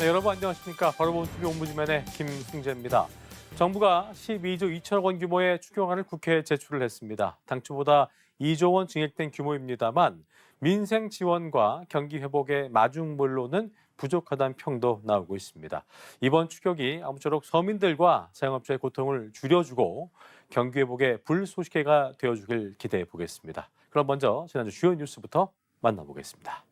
네, 여러분 안녕하십니까. 바로본 TV 옴부즈맨의 김승재입니다. 정부가 12조 2천억 원 규모의 추경안을 국회에 제출을 했습니다. 당초보다 2조 원 증액된 규모입니다만 민생 지원과 경기 회복의 마중물로는 부족하다는 평도 나오고 있습니다. 이번 추경이 아무쪼록 서민들과 자영업자의 고통을 줄여주고 경기 회복의 불쏘시개가 되어주길 기대해 보겠습니다. 그럼 먼저 지난주 주요 뉴스부터 만나보겠습니다.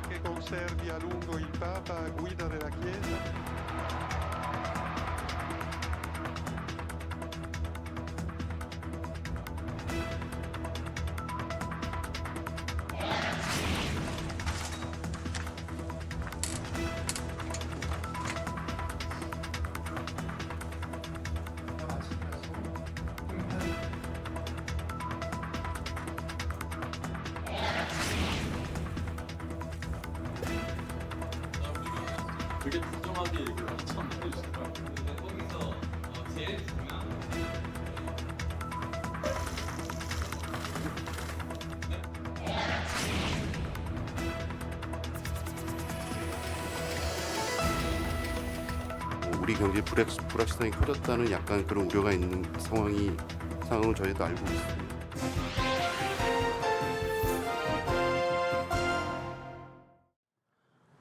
Che conservi a lungo il Papa a guida della Chiesa. 되게 부정하게 얘기를 참 해주시더라고요. 거기서 제일 중요한 우리 경제 불확실성이 커졌다는 약간 그런 우려가 있는 상황을 저희도 알고 있습니다.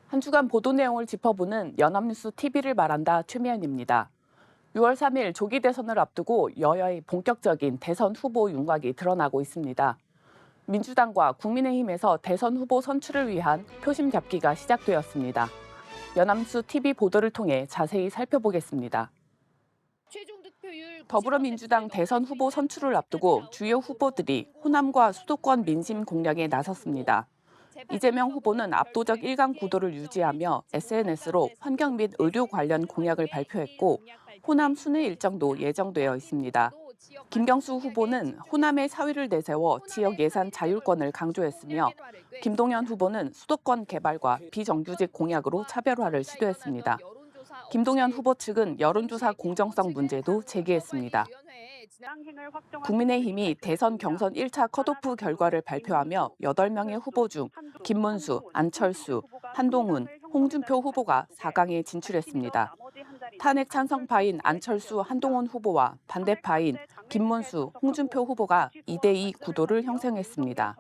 한 주간 보도 내용을 짚어보는 연합뉴스 TV를 말한다 최미연입니다. 6월 3일 조기 대선을 앞두고 여야의 본격적인 대선 후보 윤곽이 드러나고 있습니다. 민주당과 국민의힘에서 대선 후보 선출을 위한 표심 잡기가 시작되었습니다. 연합뉴스 TV 보도를 통해 자세히 살펴보겠습니다. 더불어민주당 대선 후보 선출을 앞두고 주요 후보들이 호남과 수도권 민심 공략에 나섰습니다. 이재명 후보는 압도적 1강 구도를 유지하며 SNS로 환경 및 의료 관련 공약을 발표했고 호남 순회 일정도 예정되어 있습니다. 김경수 후보는 호남의 사위를 내세워 지역 예산 자율권을 강조했으며 김동연 후보는 수도권 개발과 비정규직 공약으로 차별화를 시도했습니다. 김동연 후보 측은 여론조사 공정성 문제도 제기했습니다. 국민의힘이 대선 경선 1차 컷오프 결과를 발표하며 8명의 후보 중 김문수, 안철수, 한동훈, 홍준표 후보가 4강에 진출했습니다. 탄핵 찬성파인 안철수, 한동훈 후보와 반대파인 김문수, 홍준표 후보가 2대2 구도를 형성했습니다.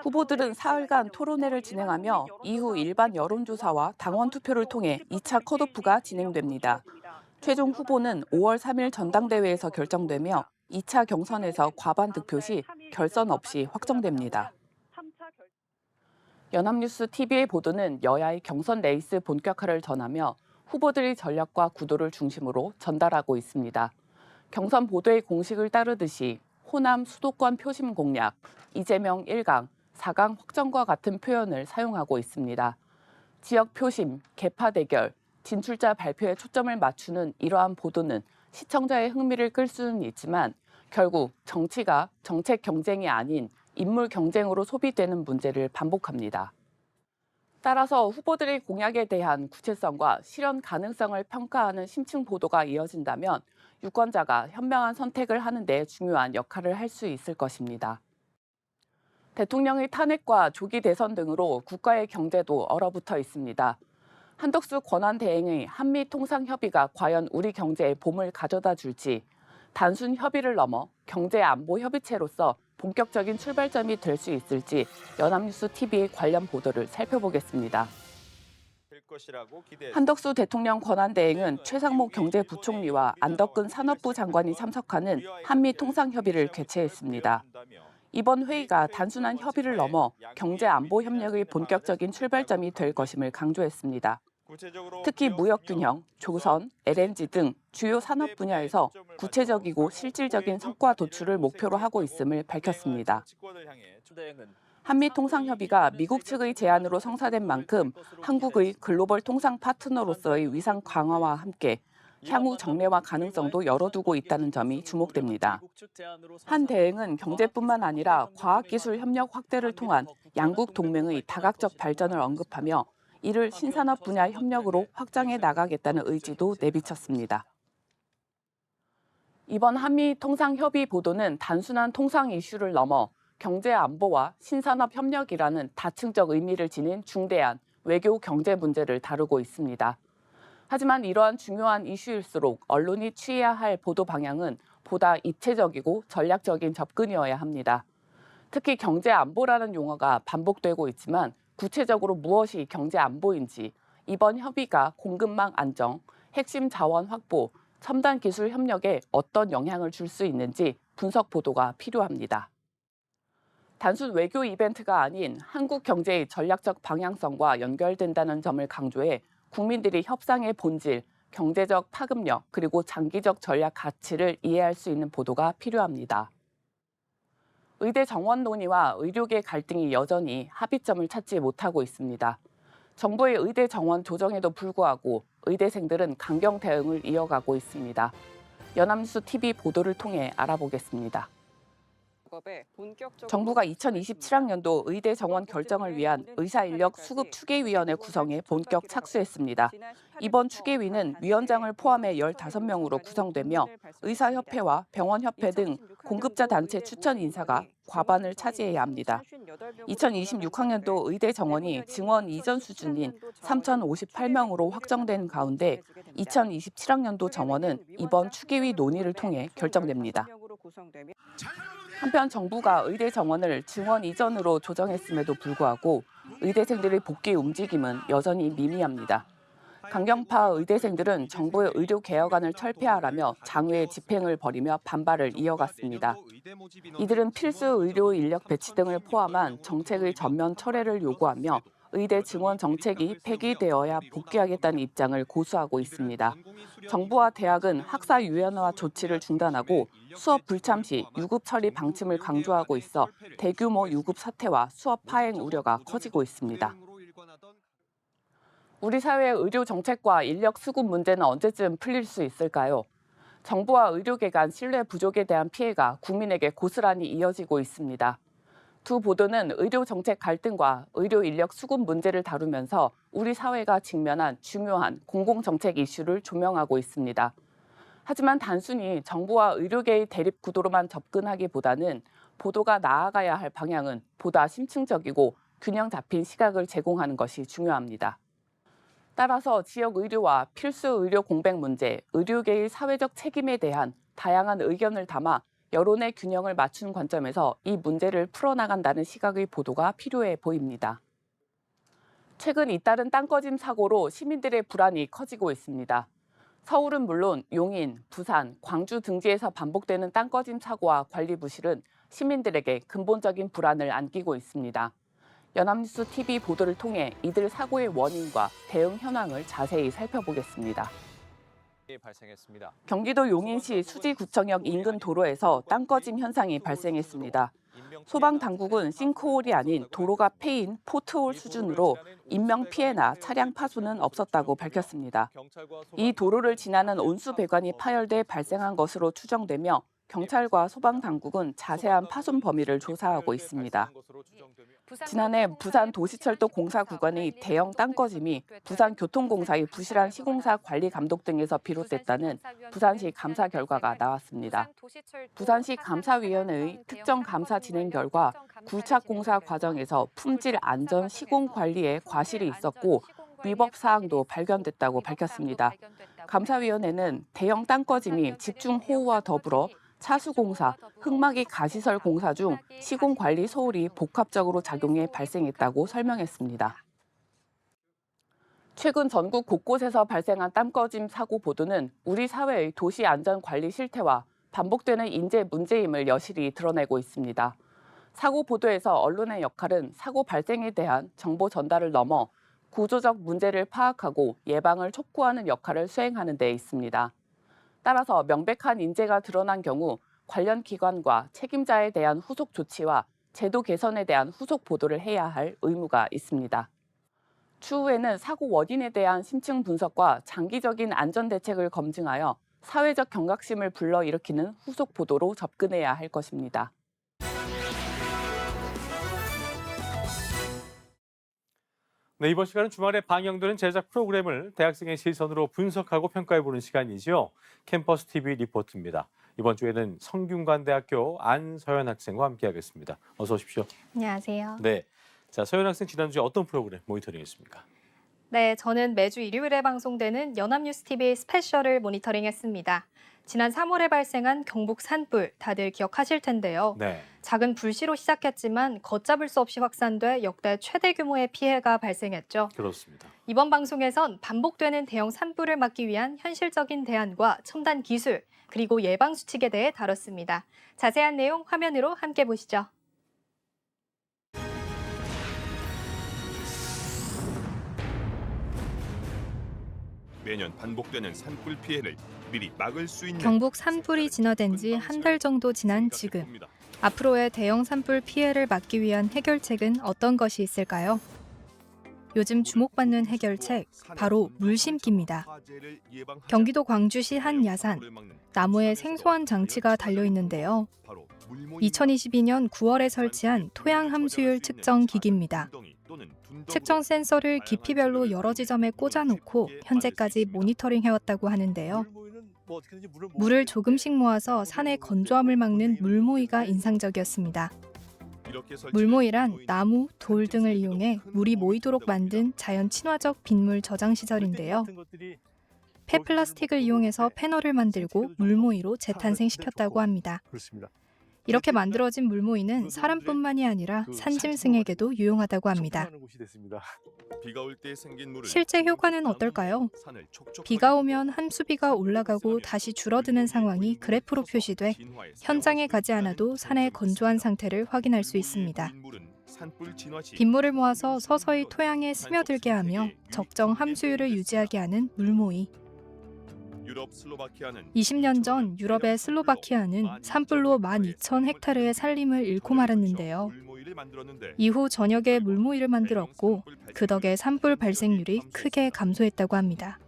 후보들은 사흘간 토론회를 진행하며 이후 일반 여론조사와 당원 투표를 통해 2차 컷오프가 진행됩니다. 최종 후보는 5월 3일 전당대회에서 결정되며 2차 경선에서 과반 득표 시 결선 없이 확정됩니다. 연합뉴스 TV의 보도는 여야의 경선 레이스 본격화를 전하며 후보들의 전략과 구도를 중심으로 전달하고 있습니다. 경선 보도의 공식을 따르듯이 호남 수도권 표심 공략, 이재명 1강, 4강 확정과 같은 표현을 사용하고 있습니다. 지역 표심, 개파 대결, 진출자 발표에 초점을 맞추는 이러한 보도는 시청자의 흥미를 끌 수는 있지만 결국 정치가 정책 경쟁이 아닌 인물 경쟁으로 소비되는 문제를 반복합니다. 따라서 후보들의 공약에 대한 구체성과 실현 가능성을 평가하는 심층 보도가 이어진다면 유권자가 현명한 선택을 하는 데 중요한 역할을 할 수 있을 것입니다. 대통령의 탄핵과 조기 대선 등으로 국가의 경제도 얼어붙어 있습니다. 한덕수 권한대행의 한미통상협의가 과연 우리 경제에 봄을 가져다 줄지 단순 협의를 넘어 경제안보협의체로서 본격적인 출발점이 될 수 있을지 연합뉴스 TV의 관련 보도를 살펴보겠습니다. 한덕수 대통령 권한대행은 최상목 경제부총리와 안덕근 산업부 장관이 참석하는 한미통상협의를 개최했습니다. 이번 회의가 단순한 협의를 넘어 경제안보협력의 본격적인 출발점이 될 것임을 강조했습니다. 특히 무역균형, 조선, LNG 등 주요 산업 분야에서 구체적이고 실질적인 성과 도출을 목표로 하고 있음을 밝혔습니다. 한미통상협의가 미국 측의 제안으로 성사된 만큼 한국의 글로벌 통상 파트너로서의 위상 강화와 함께 향후 정례화 가능성도 열어두고 있다는 점이 주목됩니다. 한 대행은 경제뿐만 아니라 과학기술 협력 확대를 통한 양국 동맹의 다각적 발전을 언급하며 이를 신산업 분야 협력으로 확장해 나가겠다는 의지도 내비쳤습니다. 이번 한미 통상협의 보도는 단순한 통상 이슈를 넘어 경제 안보와 신산업 협력이라는 다층적 의미를 지닌 중대한 외교 경제 문제를 다루고 있습니다. 하지만 이러한 중요한 이슈일수록 언론이 취해야 할 보도 방향은 보다 입체적이고 전략적인 접근이어야 합니다. 특히 경제 안보라는 용어가 반복되고 있지만 구체적으로 무엇이 경제 안보인지, 이번 협의가 공급망 안정, 핵심 자원 확보, 첨단 기술 협력에 어떤 영향을 줄 수 있는지 분석 보도가 필요합니다. 단순 외교 이벤트가 아닌 한국 경제의 전략적 방향성과 연결된다는 점을 강조해 국민들이 협상의 본질, 경제적 파급력, 그리고 장기적 전략 가치를 이해할 수 있는 보도가 필요합니다. 의대 정원 논의와 의료계 갈등이 여전히 합의점을 찾지 못하고 있습니다. 정부의 의대 정원 조정에도 불구하고 의대생들은 강경 대응을 이어가고 있습니다. 연합뉴스 TV 보도를 통해 알아보겠습니다. 정부가 2027학년도 의대 정원 결정을 위한 의사인력 수급 추계위원회 구성에 본격 착수했습니다. 이번 추계위는 위원장을 포함해 15명으로 구성되며 의사협회와 병원협회 등 공급자 단체 추천 인사가 과반을 차지해야 합니다. 2026학년도 의대 정원이 증원 이전 수준인 3,058명으로 확정된 가운데 2027학년도 정원은 이번 추계위 논의를 통해 결정됩니다. 한편 정부가 의대 정원을 증원 이전으로 조정했음에도 불구하고 의대생들의 복귀 움직임은 여전히 미미합니다. 강경파 의대생들은 정부의 의료 개혁안을 철폐하라며 장외 집행을 벌이며 반발을 이어갔습니다. 이들은 필수 의료 인력 배치 등을 포함한 정책의 전면 철회를 요구하며 의대 증원 정책이 폐기되어야 복귀하겠다는 입장을 고수하고 있습니다. 정부와 대학은 학사 유연화 조치를 중단하고 수업 불참 시 유급 처리 방침을 강조하고 있어 대규모 유급 사태와 수업 파행 우려가 커지고 있습니다. 우리 사회의 의료 정책과 인력 수급 문제는 언제쯤 풀릴 수 있을까요? 정부와 의료계 간 신뢰 부족에 대한 피해가 국민에게 고스란히 이어지고 있습니다. 두 보도는 의료 정책 갈등과 의료 인력 수급 문제를 다루면서 우리 사회가 직면한 중요한 공공정책 이슈를 조명하고 있습니다. 하지만 단순히 정부와 의료계의 대립 구도로만 접근하기보다는 보도가 나아가야 할 방향은 보다 심층적이고 균형 잡힌 시각을 제공하는 것이 중요합니다. 따라서 지역 의료와 필수 의료 공백 문제, 의료계의 사회적 책임에 대한 다양한 의견을 담아 여론의 균형을 맞춘 관점에서 이 문제를 풀어나간다는 시각의 보도가 필요해 보입니다. 최근 잇따른 땅꺼짐 사고로 시민들의 불안이 커지고 있습니다. 서울은 물론 용인, 부산, 광주 등지에서 반복되는 땅꺼짐 사고와 관리 부실은 시민들에게 근본적인 불안을 안기고 있습니다. 연합뉴스 TV 보도를 통해 이들 사고의 원인과 대응 현황을 자세히 살펴보겠습니다. 발생했습니다. 경기도 용인시 수지구청역 인근 도로에서 땅꺼짐 현상이 발생했습니다. 소방당국은 싱크홀이 아닌 도로가 패인 포트홀 수준으로 인명피해나 차량 파손은 없었다고 밝혔습니다. 이 도로를 지나는 온수배관이 파열돼 발생한 것으로 추정되며 경찰과 소방당국은 자세한 파손 범위를 조사하고 있습니다. 지난해 부산도시철도 공사 구간의 대형 땅꺼짐이 부산교통공사의 부실한 시공사 관리 감독 등에서 비롯됐다는 부산시 감사 결과가 나왔습니다. 부산시 감사위원회의 특정 감사 진행 결과 굴착 공사 과정에서 품질 안전 시공 관리에 과실이 있었고 위법 사항도 발견됐다고 밝혔습니다. 감사위원회는 대형 땅꺼짐이 집중호우와 더불어 차수공사, 흙막이 가시설 공사 중 시공관리 소홀이 복합적으로 작용해 발생했다고 설명했습니다. 최근 전국 곳곳에서 발생한 땅꺼짐 사고 보도는 우리 사회의 도시 안전 관리 실태와 반복되는 인재 문제임을 여실히 드러내고 있습니다. 사고 보도에서 언론의 역할은 사고 발생에 대한 정보 전달을 넘어 구조적 문제를 파악하고 예방을 촉구하는 역할을 수행하는 데 있습니다. 따라서 명백한 인재가 드러난 경우 관련 기관과 책임자에 대한 후속 조치와 제도 개선에 대한 후속 보도를 해야 할 의무가 있습니다. 추후에는 사고 원인에 대한 심층 분석과 장기적인 안전 대책을 검증하여 사회적 경각심을 불러일으키는 후속 보도로 접근해야 할 것입니다. 네, 이번 시간은 주말에 방영되는 제작 프로그램을 대학생의 시선으로 분석하고 평가해보는 시간이죠. 캠퍼스 TV 리포트입니다. 이번 주에는 성균관대학교 안서연 학생과 함께하겠습니다. 어서 오십시오. 안녕하세요. 네, 자 서연 학생 지난주에 어떤 프로그램 모니터링했습니까? 네, 저는 매주 일요일에 방송되는 연합뉴스TV 스페셜을 모니터링했습니다. 지난 3월에 발생한 경북 산불 다들 기억하실 텐데요. 네, 작은 불씨로 시작했지만 걷잡을 수 없이 확산돼 역대 최대 규모의 피해가 발생했죠. 그렇습니다. 이번 방송에선 반복되는 대형 산불을 막기 위한 현실적인 대안과 첨단 기술, 그리고 예방 수칙에 대해 다뤘습니다. 자세한 내용 화면으로 함께 보시죠. 매년 반복되는 산불 피해를 미리 막을 수 있는 경북 산불이 진화된 지 한 달 정도 지난 지금 앞으로의 대형 산불 피해를 막기 위한 해결책은 어떤 것이 있을까요? 요즘 주목받는 해결책 바로 물 심기입니다. 경기도 광주시 한 야산 나무에 생소한 장치가 달려 있는데요. 2022년 9월에 설치한 토양 함수율 측정 기기입니다. 측정 센서를 깊이별로 여러 지점에 꽂아놓고 현재까지 모니터링해왔다고 하는데요. 물을 조금씩 모아서 산의 건조함을 막는 물모이가 인상적이었습니다. 물모이란 나무, 돌 등을 이용해 물이 모이도록 만든 자연 친화적 빗물 저장 시설인데요. 폐플라스틱을 이용해서 패널을 만들고 물모이로 재탄생시켰다고 합니다. 이렇게 만들어진 물모이는 사람뿐만이 아니라 산짐승에게도 유용하다고 합니다. 실제 효과는 어떨까요? 비가 오면 함수비가 올라가고 다시 줄어드는 상황이 그래프로 표시돼 현장에 가지 않아도 산의 건조한 상태를 확인할 수 있습니다. 빗물을 모아서 서서히 토양에 스며들게 하며 적정 함수율을 유지하게 하는 물모이. 20년 전 유럽의 슬로바키아는 산불로 12,000헥타르의 산림을 잃고 말았는데요. 이후 전역에 물모이를 만들었고 그 덕에 산불 발생률이 크게 감소했다고 합니다.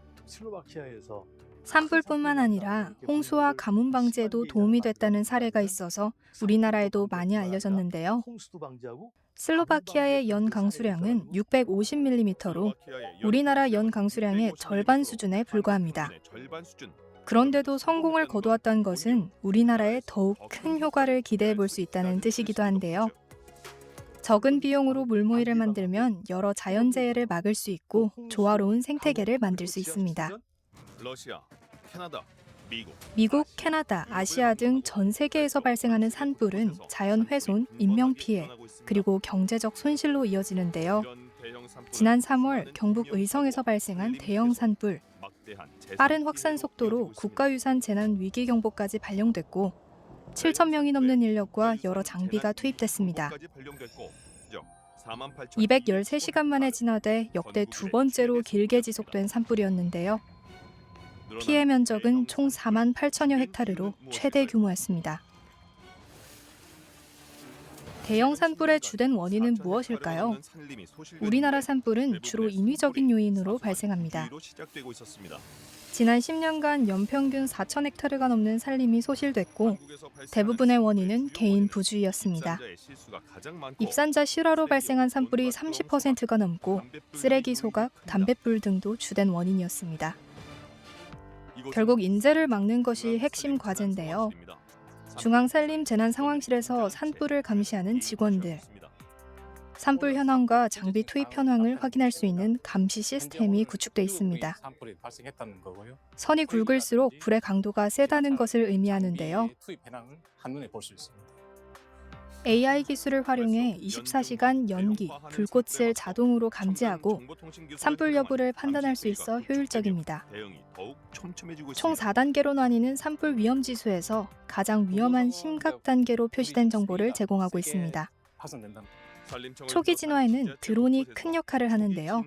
산불뿐만 아니라 홍수와 가뭄 방지에도 도움이 됐다는 사례가 있어서 우리나라에도 많이 알려졌는데요. 슬로바키아의 연 강수량은 650mm로 우리나라 연 강수량의 절반 수준에 불과합니다. 그런데도 성공을 거두었다는 것은 우리나라에 더욱 큰 효과를 기대해 볼 수 있다는 뜻이기도 한데요. 적은 비용으로 물모이를 만들면 여러 자연재해를 막을 수 있고 조화로운 생태계를 만들 수 있습니다. 미국, 캐나다, 아시아 등 전 세계에서 발생하는 산불은 자연 훼손, 인명 피해, 그리고 경제적 손실로 이어지는데요. 지난 3월 경북 의성에서 발생한 대형 산불. 빠른 확산 속도로 국가유산 재난위기경보까지 발령됐고 7,000명이 넘는 인력과 여러 장비가 투입됐습니다. 213시간 만에 진화돼 역대 두 번째로 길게 지속된 산불이었는데요. 피해 면적은 총 48,000여 헥타르로 최대 규모였습니다. 대형 산불의 주된 원인은 무엇일까요? 우리나라 산불은 주로 인위적인 요인으로 발생합니다. 지난 10년간 연평균 4,000헥타르가 넘는 산림이 소실됐고 대부분의 원인은 개인 부주의였습니다. 입산자 실화로 발생한 산불이 30%가 넘고 쓰레기 소각, 담뱃불 등도 주된 원인이었습니다. 결국 인재를 막는 것이 핵심 과제인데요. 중앙산림재난상황실에서 산불을 감시하는 직원들, 산불 현황과 장비 투입 현황을 확인할 수 있는 감시 시스템이 구축돼 있습니다. 선이 굵을수록 불의 강도가 세다는 것을 의미하는데요. AI 기술을 활용해 24시간 연기, 불꽃을 자동으로 감지하고 산불 여부를 판단할 수 있어 효율적입니다. 총 4단계로 나뉘는 산불 위험 지수에서 가장 위험한 심각 단계로 표시된 정보를 제공하고 있습니다. 초기 진화에는 드론이 큰 역할을 하는데요.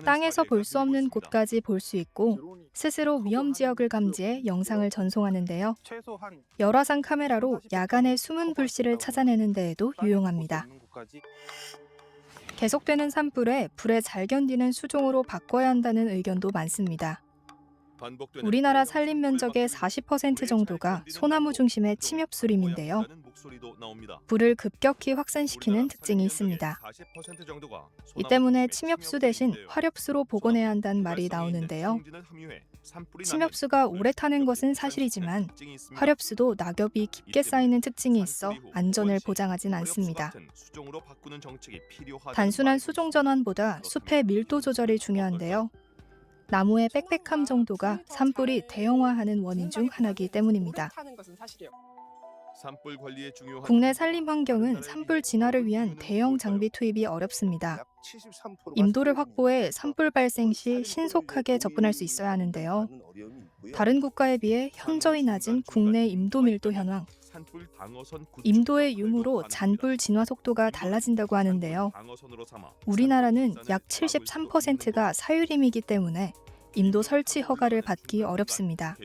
땅에서 볼 수 없는 곳까지 볼 수 있고 스스로 위험 지역을 감지해 영상을 전송하는데요. 열화상 카메라로 야간에 숨은 불씨를 찾아내는 데에도 유용합니다. 계속되는 산불에 불에 잘 견디는 수종으로 바꿔야 한다는 의견도 많습니다. 우리나라 산림 면적의 40% 정도가 소나무 중심의 침엽수림인데요. 불을 급격히 확산시키는 특징이 있습니다. 이 때문에 침엽수 대신 화렵수로 복원해야 한다는 말이 나오는데요. 침엽수가 오래 타는 것은 사실이지만 화렵수도 낙엽이 깊게 쌓이는 특징이 있어 안전을 보장하진 않습니다. 단순한 수종 전환보다 숲의 밀도 조절이 중요한데요. 나무의 빽빽함 정도가 산불이 대형화하는 원인 중 하나이기 때문입니다. 국내 산림 환경은 산불 진화를 위한 대형 장비 투입이 어렵습니다. 임도를 확보해 산불 발생 시 신속하게 접근할 수 있어야 하는데요. 다른 국가에 비해 현저히 낮은 국내 임도 밀도 현황, 임도의 유무로 잔불 진화 속도가 달라진다고 하는데요. 우리나라는 약 73%가 사유림이기 때문에 임도 설치 허가를 받기 어렵습니다.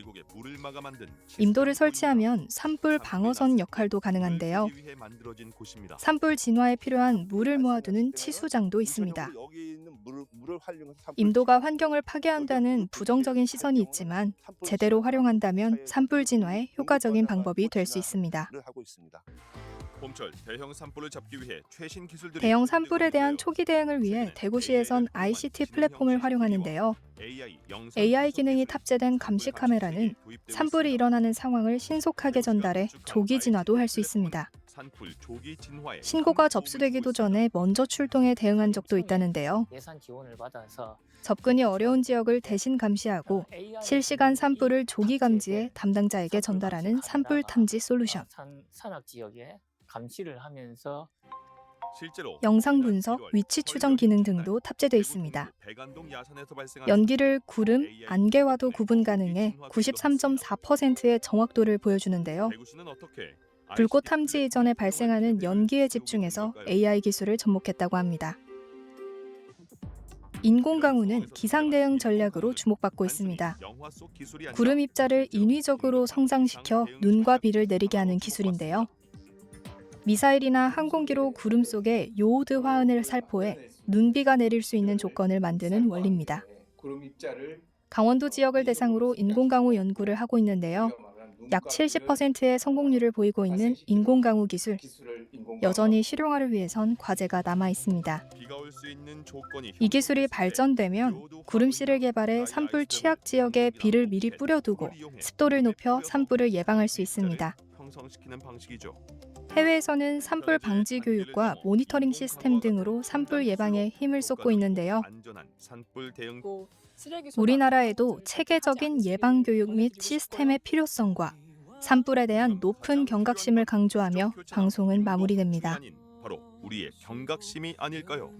임도를 설치하면 산불 방어선 역할도 가능한데요. 산불 진화에 필요한 물을 모아두는 치수장도 있습니다. 임도가 환경을 파괴한다는 부정적인 시선이 있지만 제대로 활용한다면 산불 진화에 효과적인 방법이 될 수 있습니다. 대형 산불에 대한 초기 대응을 위해 대구시에선 ICT 플랫폼을 활용하는데요. AI 기능이 탑재된 감시 카메라는 산불이 일어나는 상황을 신속하게 전달해 조기 진화도 할 수 있습니다. 신고가 접수되기도 전에 먼저 출동해 대응한 적도 있다는데요. 접근이 어려운 지역을 대신 감시하고 실시간 산불을 조기 감지해 담당자에게 전달하는 산불 탐지 솔루션. 감시를 하면서 영상 분석, 위치 추정 기능 등도 탑재되어 있습니다. 연기를 구름, 안개와도 구분 가능해 93.4%의 정확도를 보여주는데요. 불꽃 탐지 이전에 발생하는 연기에 집중해서 AI 기술을 접목했다고 합니다. 인공강우는 기상 대응 전략으로 주목받고 있습니다. 구름 입자를 인위적으로 성장시켜 눈과 비를 내리게 하는 기술인데요. 미사일이나 항공기로 구름 속에 요오드 화흔을 살포해 눈비가 내릴 수 있는 조건을 만드는 원리입니다. 강원도 지역을 대상으로 인공강우 연구를 하고 있는데요. 약 70%의 성공률을 보이고 있는 인공강우 기술. 여전히 실용화를 위해선 과제가 남아 있습니다. 이 기술이 발전되면 구름씨를 개발해 산불 취약 지역에 비를 미리 뿌려두고 습도를 높여 산불을 예방할 수 있습니다. 해외에서는 산불 방지 교육과 모니터링 시스템 등으로 산불 예방에 힘을 쏟고 있는데요. 우리나라에도 체계적인 예방 교육 및 시스템의 필요성과 산불에 대한 높은 경각심을 강조하며 방송은 마무리됩니다. 바로 우리의 경각심이 아닐까요?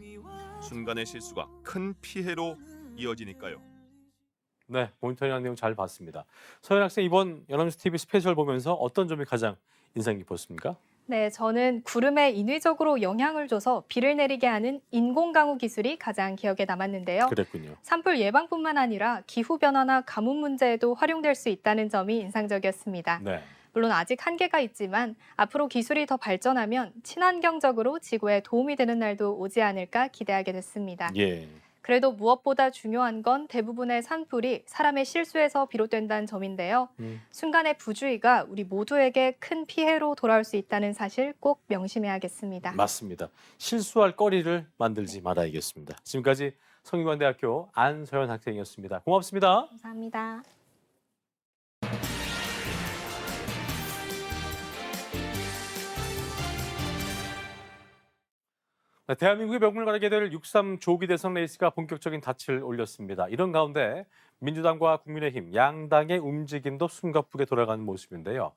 순간의 실수가 큰 피해로 이어지니까요. 네, 모니터링한 내용 잘 봤습니다. 서현 학생, 이번 연합뉴스 TV 스페셜 보면서 어떤 점이 가장 인상 깊었습니까? 네, 저는 구름에 인위적으로 영향을 줘서 비를 내리게 하는 인공강우 기술이 가장 기억에 남았는데요. 그랬군요. 산불 예방뿐만 아니라 기후변화나 가뭄 문제에도 활용될 수 있다는 점이 인상적이었습니다. 네. 물론 아직 한계가 있지만 앞으로 기술이 더 발전하면 친환경적으로 지구에 도움이 되는 날도 오지 않을까 기대하게 됐습니다. 예. 그래도 무엇보다 중요한 건 대부분의 산불이 사람의 실수에서 비롯된다는 점인데요. 순간의 부주의가 우리 모두에게 큰 피해로 돌아올 수 있다는 사실 꼭 명심해야겠습니다. 맞습니다. 실수할 거리를 만들지 말아야겠습니다. 지금까지 성균관대학교 안서연 학생이었습니다. 고맙습니다. 감사합니다. 대한민국의 명물 가르게 될 6.3 조기 대선 레이스가 본격적인 닻을 올렸습니다. 이런 가운데 민주당과 국민의힘 양당의 움직임도 숨가쁘게 돌아가는 모습인데요.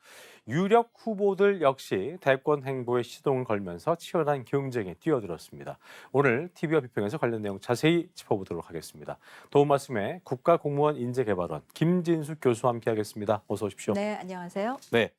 유력 후보들 역시 대권 행보에 시동을 걸면서 치열한 경쟁에 뛰어들었습니다. 오늘 TV와 비평에서 관련 내용 자세히 짚어보도록 하겠습니다. 도움 말씀에 국가공무원 인재개발원 김진숙 교수와 함께하겠습니다. 어서 오십시오. 네, 안녕하세요. 네.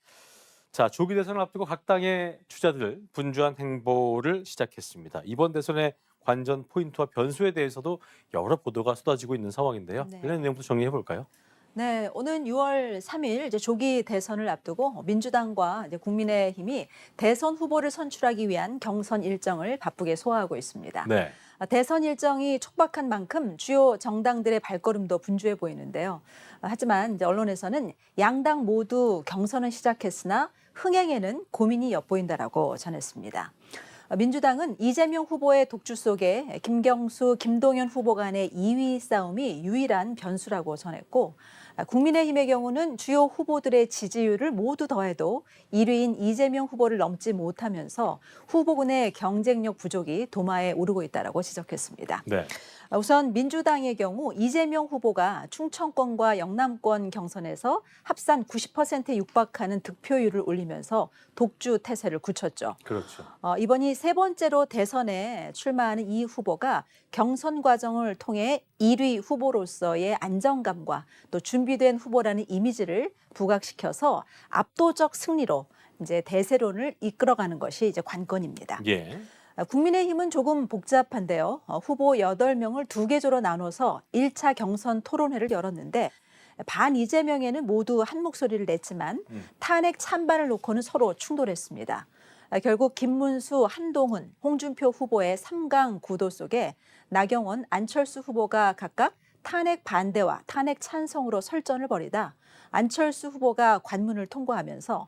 자, 조기 대선을 앞두고 각 당의 주자들 분주한 행보를 시작했습니다. 이번 대선의 관전 포인트와 변수에 대해서도 여러 보도가 쏟아지고 있는 상황인데요. 네. 이런 내용부터 정리해 볼까요? 네, 오는 6월 3일 이제 조기 대선을 앞두고 민주당과 이제 국민의힘이 대선 후보를 선출하기 위한 경선 일정을 바쁘게 소화하고 있습니다. 네. 대선 일정이 촉박한 만큼 주요 정당들의 발걸음도 분주해 보이는데요. 하지만 이제 언론에서는 양당 모두 경선은 시작했으나 흥행에는 고민이 엿보인다라고 전했습니다. 민주당은 이재명 후보의 독주 속에 김경수, 김동연 후보 간의 2위 싸움이 유일한 변수라고 전했고 국민의힘의 경우는 주요 후보들의 지지율을 모두 더해도 1위인 이재명 후보를 넘지 못하면서 후보군의 경쟁력 부족이 도마에 오르고 있다고 지적했습니다. 네. 우선 민주당의 경우 이재명 후보가 충청권과 영남권 경선에서 합산 90%에 육박하는 득표율을 올리면서 독주 태세를 굳혔죠. 그렇죠. 이번이 세 번째로 대선에 출마하는 이 후보가 경선 과정을 통해 1위 후보로서의 안정감과 또 준비된 후보라는 이미지를 부각시켜서 압도적 승리로 이제 대세론을 이끌어가는 것이 이제 관건입니다. 예. 국민의힘은 조금 복잡한데요. 후보 8명을 두 계조로 나눠서 1차 경선 토론회를 열었는데 반 이재명에는 모두 한 목소리를 냈지만 탄핵 찬반을 놓고는 서로 충돌했습니다. 결국 김문수, 한동훈, 홍준표 후보의 3강 구도 속에 나경원, 안철수 후보가 각각 탄핵 반대와 탄핵 찬성으로 설전을 벌이다 안철수 후보가 관문을 통과하면서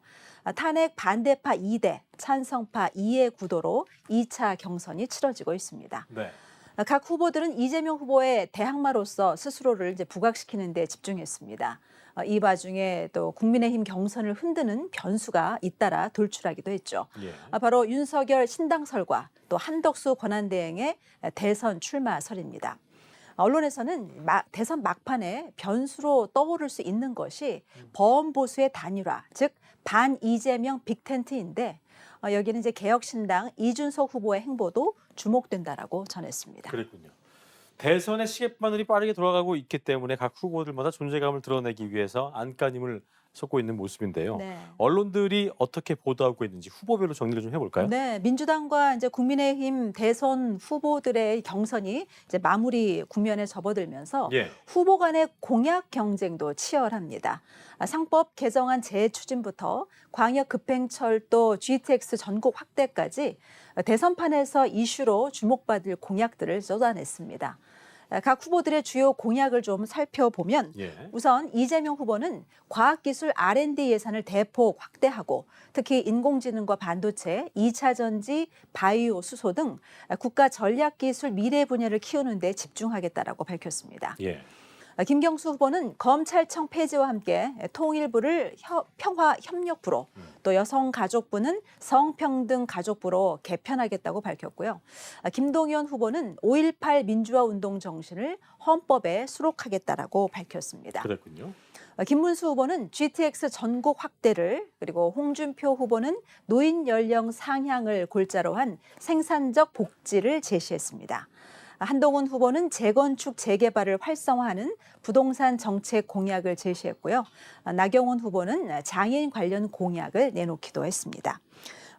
탄핵 반대파 2대, 찬성파 2의 구도로 2차 경선이 치러지고 있습니다. 네. 각 후보들은 이재명 후보의 대항마로서 스스로를 이제 부각시키는 데 집중했습니다. 이 와중에 또 국민의힘 경선을 흔드는 변수가 잇따라 돌출하기도 했죠. 예. 바로 윤석열 신당설과 또 한덕수 권한대행의 대선 출마설입니다. 언론에서는 대선 막판에 변수로 떠오를 수 있는 것이 범보수의 단일화, 즉 반 이재명 빅텐트인데 여기는 이제 개혁신당 이준석 후보의 행보도 주목된다라고 전했습니다. 그랬군요. 대선의 시계바늘이 빠르게 돌아가고 있기 때문에 각 후보들마다 존재감을 드러내기 위해서 안간힘을 쏟고 있는 모습인데요. 네. 언론들이 어떻게 보도하고 있는지 후보별로 정리를 좀 해볼까요? 네, 민주당과 이제 국민의힘 대선 후보들의 경선이 이제 마무리 국면에 접어들면서 예. 후보 간의 공약 경쟁도 치열합니다. 상법 개정안 재추진부터 광역 급행철도 GTX 전국 확대까지 대선판에서 이슈로 주목받을 공약들을 쏟아냈습니다. 각 후보들의 주요 공약을 좀 살펴보면 예. 우선 이재명 후보는 과학기술 R&D 예산을 대폭 확대하고 특히 인공지능과 반도체, 2차 전지, 바이오 수소 등 국가 전략기술 미래 분야를 키우는 데 집중하겠다라고 밝혔습니다. 예. 김경수 후보는 검찰청 폐지와 함께 통일부를 평화협력부로 또 여성가족부는 성평등가족부로 개편하겠다고 밝혔고요. 김동연 후보는 5.18 민주화 운동 정신을 헌법에 수록하겠다라고 밝혔습니다. 그랬군요. 김문수 후보는 GTX 전국 확대를 그리고 홍준표 후보는 노인 연령 상향을 골자로 한 생산적 복지를 제시했습니다. 한동훈 후보는 재건축 재개발을 활성화하는 부동산 정책 공약을 제시했고요. 나경원 후보는 장애인 관련 공약을 내놓기도 했습니다.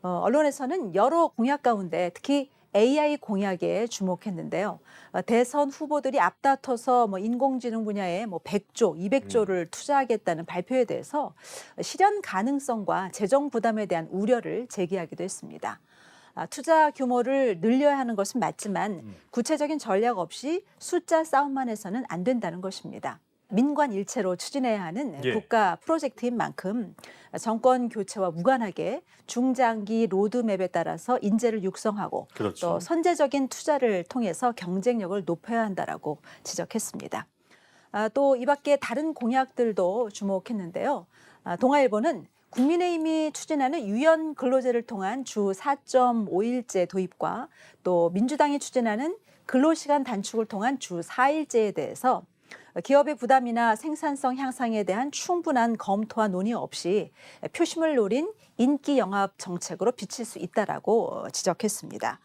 언론에서는 여러 공약 가운데 특히 AI 공약에 주목했는데요. 대선 후보들이 앞다퉈서 인공지능 분야에 100조, 200조를 투자하겠다는 발표에 대해서 실현 가능성과 재정 부담에 대한 우려를 제기하기도 했습니다. 투자 규모를 늘려야 하는 것은 맞지만 구체적인 전략 없이 숫자 싸움만 해서는 안 된다는 것입니다. 민관 일체로 추진해야 하는 예. 국가 프로젝트인 만큼 정권 교체와 무관하게 중장기 로드맵에 따라서 인재를 육성하고 그렇죠. 또 선제적인 투자를 통해서 경쟁력을 높여야 한다라고 지적했습니다. 또 이 밖에 다른 공약들도 주목했는데요. 동아일보는 국민의힘이 추진하는 유연 근로제를 통한 주 4.5일제 도입과 또 민주당이 추진하는 근로시간 단축을 통한 주 4일제에 대해서 기업의 부담이나 생산성 향상에 대한 충분한 검토와 논의 없이 표심을 노린 인기 영합 정책으로 비칠 수 있다라고 지적했습니다.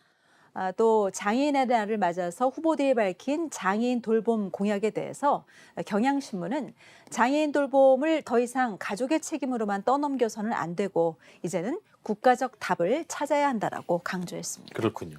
또 장애인의 날을 맞아서 후보들이 밝힌 장애인 돌봄 공약에 대해서 경향신문은 장애인 돌봄을 더 이상 가족의 책임으로만 떠넘겨서는 안 되고 이제는 국가적 답을 찾아야 한다라고 강조했습니다. 그렇군요.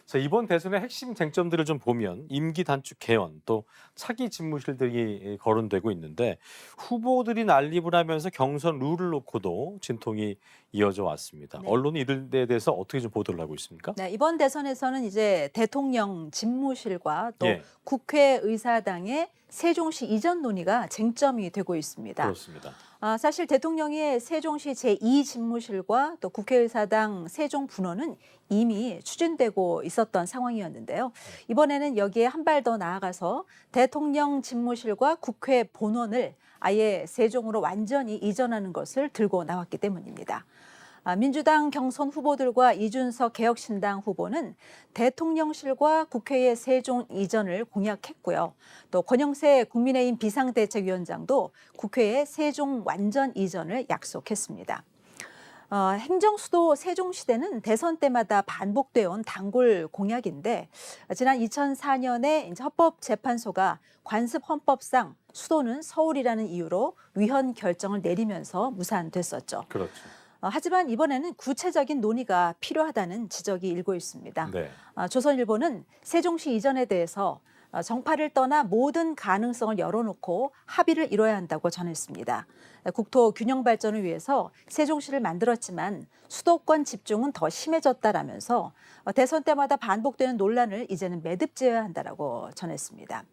자, 이번 대선의 핵심 쟁점들을 좀 보면 임기 단축 개헌 또 차기 집무실들이 거론되고 있는데 후보들이 난립을 하면서 경선 룰을 놓고도 진통이 이어져 왔습니다. 네. 언론이 이들에 대해서 어떻게 좀 보도를 하고 있습니까? 네, 이번 대선에서는 이제 대통령 집무실과 또 예. 국회의사당의 세종시 이전 논의가 쟁점이 되고 있습니다. 그렇습니다. 사실 대통령의 세종시 제2집무실과 또 국회의사당 세종분원은 이미 추진되고 있었던 상황이었는데요. 이번에는 여기에 한 발 더 나아가서 대통령 집무실과 국회 본원을 아예 세종으로 완전히 이전하는 것을 들고 나왔기 때문입니다. 민주당 경선 후보들과 이준석 개혁신당 후보는 대통령실과 국회의 세종 이전을 공약했고요. 또 권영세 국민의힘 비상대책위원장도 국회의 세종 완전 이전을 약속했습니다. 행정수도 세종시대는 대선 때마다 반복되어 온 단골 공약인데 지난 2004년에 이제 헌법재판소가 관습 헌법상 수도는 서울이라는 이유로 위헌 결정을 내리면서 무산됐었죠. 그렇죠. 하지만 이번에는 구체적인 논의가 필요하다는 지적이 일고 있습니다. 네. 조선일보는 세종시 이전에 대해서 정파를 떠나 모든 가능성을 열어놓고 합의를 이뤄야 한다고 전했습니다. 국토 균형 발전을 위해서 세종시를 만들었지만 수도권 집중은 더 심해졌다라면서 대선 때마다 반복되는 논란을 이제는 매듭지어야 한다라고 전했습니다.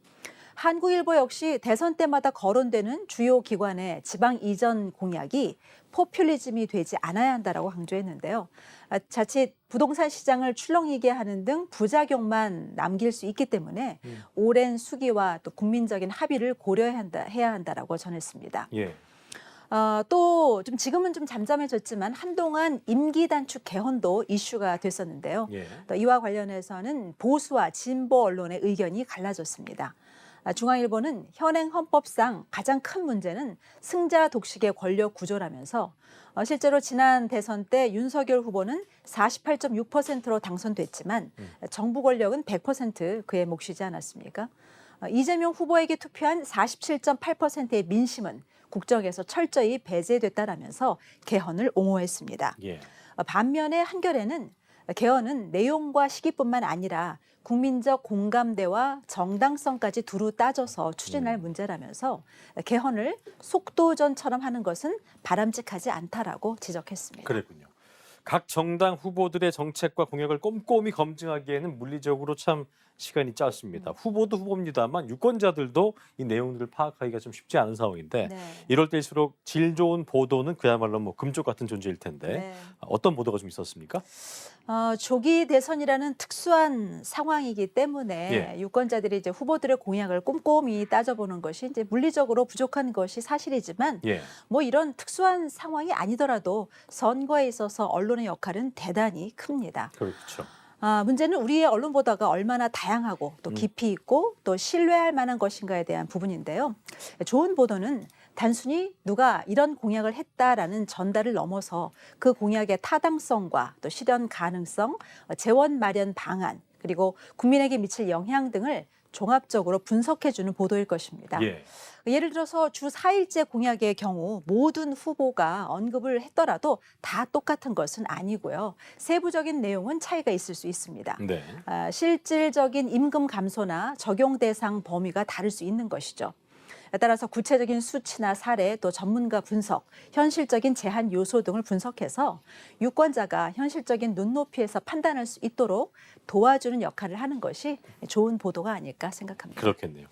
한국일보 역시 대선 때마다 거론되는 주요 기관의 지방 이전 공약이 포퓰리즘이 되지 않아야 한다라고 강조했는데요. 자칫 부동산 시장을 출렁이게 하는 등 부작용만 남길 수 있기 때문에 오랜 수기와 또 국민적인 합의를 고려해야 한다라고 전했습니다. 예. 또 좀 지금은 좀 잠잠해졌지만 한동안 임기 단축 개헌도 이슈가 됐었는데요. 예. 또 이와 관련해서는 보수와 진보 언론의 의견이 갈라졌습니다. 중앙일보는 현행 헌법상 가장 큰 문제는 승자 독식의 권력 구조라면서 실제로 지난 대선 때 윤석열 후보는 48.6%로 당선됐지만 정부 권력은 100% 그의 몫이지 않았습니까? 이재명 후보에게 투표한 47.8%의 민심은 국정에서 철저히 배제됐다라면서 개헌을 옹호했습니다. 예. 반면에 한겨레는 개헌은 내용과 시기뿐만 아니라 국민적 공감대와 정당성까지 두루 따져서 추진할 문제라면서 개헌을 속도전처럼 하는 것은 바람직하지 않다라고 지적했습니다. 그랬군요. 각 정당 후보들의 정책과 공약을 꼼꼼히 검증하기에는 물리적으로 참 시간이 짧습니다. 후보도 후보입니다만 유권자들도 이 내용들을 파악하기가 좀 쉽지 않은 상황인데 네. 이럴 때일수록 질 좋은 보도는 그야말로 뭐 금쪽 같은 존재일 텐데 네. 어떤 보도가 좀 있었습니까? 조기 대선이라는 특수한 상황이기 때문에 예. 유권자들이 이제 후보들의 공약을 꼼꼼히 따져보는 것이 이제 물리적으로 부족한 것이 사실이지만 예. 뭐 이런 특수한 상황이 아니더라도 선거에 있어서 언론의 역할은 대단히 큽니다. 그렇죠. 문제는 우리의 언론 보도가 얼마나 다양하고 또 깊이 있고 또 신뢰할 만한 것인가에 대한 부분인데요. 좋은 보도는 단순히 누가 이런 공약을 했다라는 전달을 넘어서 그 공약의 타당성과 또 실현 가능성, 재원 마련 방안, 그리고 국민에게 미칠 영향 등을 종합적으로 분석해주는 보도일 것입니다. 예. 예를 들어서 주 4일제 공약의 경우 모든 후보가 언급을 했더라도 다 똑같은 것은 아니고요. 세부적인 내용은 차이가 있을 수 있습니다. 네. 실질적인 임금 감소나 적용 대상 범위가 다를 수 있는 것이죠. 따라서 구체적인 수치나 사례, 또 전문가 분석, 현실적인 제한 요소 등을 분석해서 유권자가 현실적인 눈높이에서 판단할 수 있도록 도와주는 역할을 하는 것이 좋은 보도가 아닐까 생각합니다. 그렇겠네요.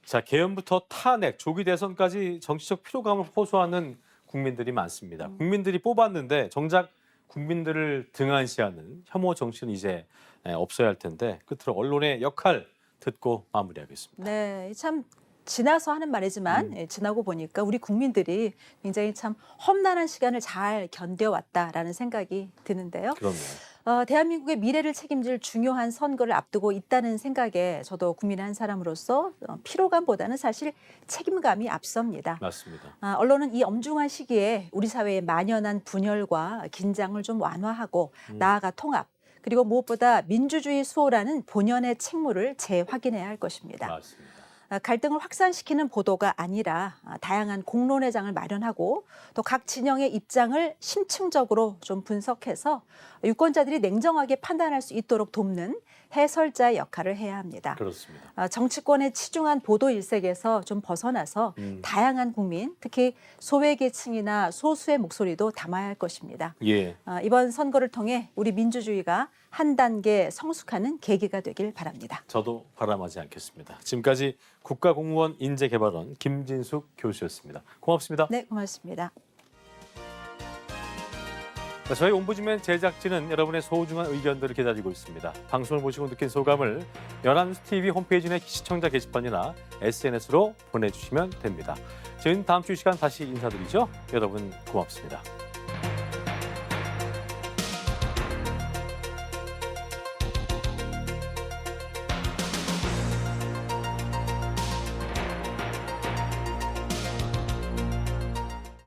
자, 개헌부터 탄핵, 조기 대선까지 정치적 피로감을 호소하는 국민들이 많습니다. 국민들이 뽑았는데 정작 국민들을 등한시하는 혐오 정치는 이제 없어야 할 텐데 끝으로 언론의 역할 듣고 마무리하겠습니다. 네, 참 지나서 하는 말이지만 지나고 보니까 우리 국민들이 굉장히 참 험난한 시간을 잘 견뎌왔다라는 생각이 드는데요. 그럼요. 대한민국의 미래를 책임질 중요한 선거를 앞두고 있다는 생각에 저도 국민의 한 사람으로서 피로감보다는 사실 책임감이 앞섭니다. 맞습니다. 언론은 이 엄중한 시기에 우리 사회의 만연한 분열과 긴장을 좀 완화하고 나아가 통합, 그리고 무엇보다 민주주의 수호라는 본연의 책무를 재확인해야 할 것입니다. 맞습니다. 갈등을 확산시키는 보도가 아니라 다양한 공론의 장을 마련하고 또 각 진영의 입장을 심층적으로 좀 분석해서 유권자들이 냉정하게 판단할 수 있도록 돕는 해설자의 역할을 해야 합니다. 그렇습니다. 정치권의 치중한 보도 일색에서 좀 벗어나서 다양한 국민, 특히 소외계층이나 소수의 목소리도 담아야 할 것입니다. 예. 이번 선거를 통해 우리 민주주의가 한 단계 성숙하는 계기가 되길 바랍니다. 저도 바람하지 않겠습니다. 지금까지 국가공무원 인재개발원 김진숙 교수였습니다. 고맙습니다. 네, 고맙습니다. 저희 옴부즈맨 제작진은 여러분의 소중한 의견들을 기다리고 있습니다. 방송을 보시고 느낀 소감을 연합뉴스 TV 홈페이지 내 시청자 게시판이나 SNS로 보내주시면 됩니다. 저희는 다음 주 이 시간 다시 인사드리죠. 여러분 고맙습니다.